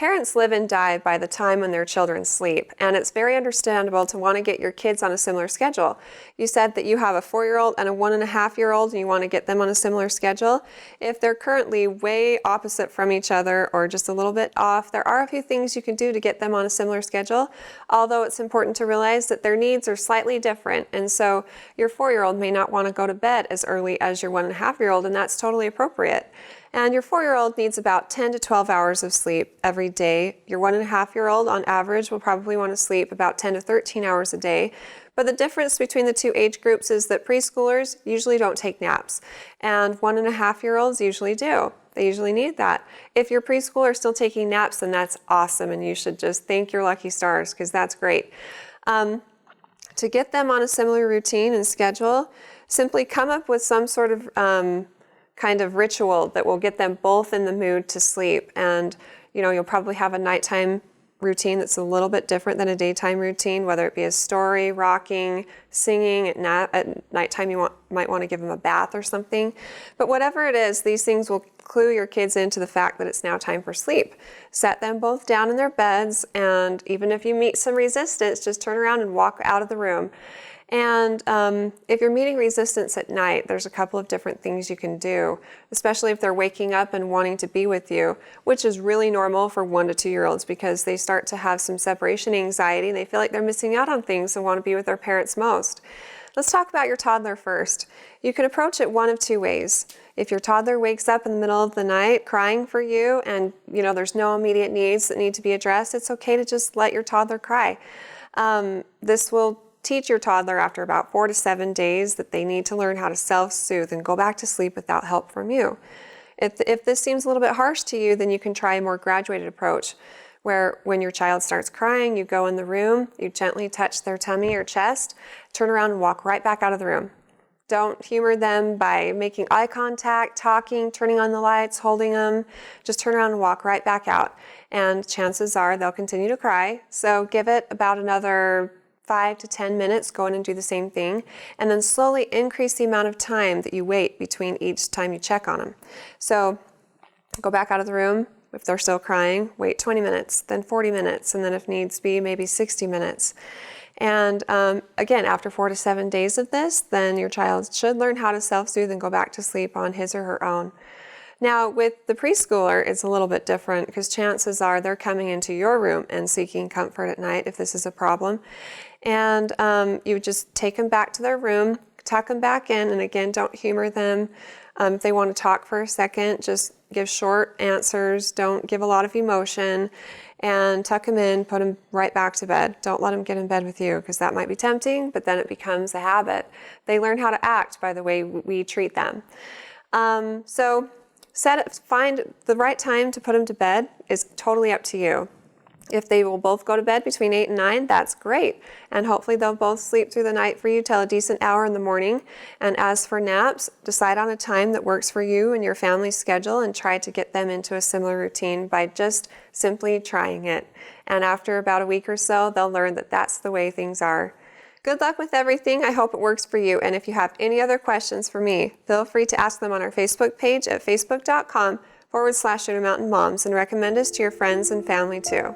Parents live and die by the time when their children sleep, and it's very understandable to want to get your kids on a similar schedule. You said that you have a 4-year-old and a 1.5-year-old, and you want to get them on a similar schedule. If they're currently way opposite from each other or just a little bit off, there are a few things you can do to get them on a similar schedule, although it's important to realize that their needs are slightly different, and so your 4-year-old may not want to go to bed as early as your 1.5-year-old, and that's totally appropriate. And your 4-year-old needs about 10 to 12 hours of sleep every day. Your 1.5-year-old on average will probably want to sleep about 10 to 13 hours a day. But the difference between the two age groups is that preschoolers usually don't take naps, and 1.5-year-olds usually do. They usually need that. If your preschooler is still taking naps, then that's awesome, and you should just thank your lucky stars, because that's great. To get them on a similar routine and schedule, simply come up with some sort of kind of ritual that will get them both in the mood to sleep. And you'll probably have a nighttime routine that's a little bit different than a daytime routine, whether it be a story, rocking, singing. At nighttime you might want to give them a bath or something. But whatever it is, these things will clue your kids into the fact that it's now time for sleep. Set them both down in their beds, and even if you meet some resistance, just turn around and walk out of the room. And if you're meeting resistance at night, there's a couple of different things you can do, especially if they're waking up and wanting to be with you, which is really normal for 1 to 2-year-olds because they start to have some separation anxiety and they feel like they're missing out on things and want to be with their parents most. Let's talk about your toddler first. You can approach it one of two ways. If your toddler wakes up in the middle of the night crying for you and there's no immediate needs that need to be addressed, it's okay to just let your toddler cry. This will teach your toddler after about 4 to 7 days that they need to learn how to self-soothe and go back to sleep without help from you. If this seems a little bit harsh to you, then you can try a more graduated approach where when your child starts crying, you go in the room, you gently touch their tummy or chest, turn around and walk right back out of the room. Don't humor them by making eye contact, talking, turning on the lights, holding them. Just turn around and walk right back out. And chances are they'll continue to cry. So give it about another 5 to 10 minutes, go in and do the same thing, and then slowly increase the amount of time that you wait between each time you check on them. So go back out of the room. If they're still crying, wait 20 minutes, then 40 minutes, and then if needs be, maybe 60 minutes. And again, after 4 to 7 days of this, then your child should learn how to self-soothe and go back to sleep on his or her own. Now, with the preschooler, it's a little bit different because chances are they're coming into your room and seeking comfort at night if this is a problem. And you would just take them back to their room, tuck them back in, and again, don't humor them. If they want to talk for a second, just give short answers, don't give a lot of emotion, and tuck them in, put them right back to bed. Don't let them get in bed with you because that might be tempting, but then it becomes a habit. They learn how to act by the way we treat them. So find the right time to put them to bed is totally up to you. If they will both go to bed between 8 and 9, that's great. And hopefully they'll both sleep through the night for you till a decent hour in the morning. And as for naps, decide on a time that works for you and your family's schedule and try to get them into a similar routine by just simply trying it. And after about a week or so, they'll learn that that's the way things are. Good luck with everything. I hope it works for you. And if you have any other questions for me, feel free to ask them on our Facebook page at facebook.com/Sugar Mountain Moms and recommend us to your friends and family too.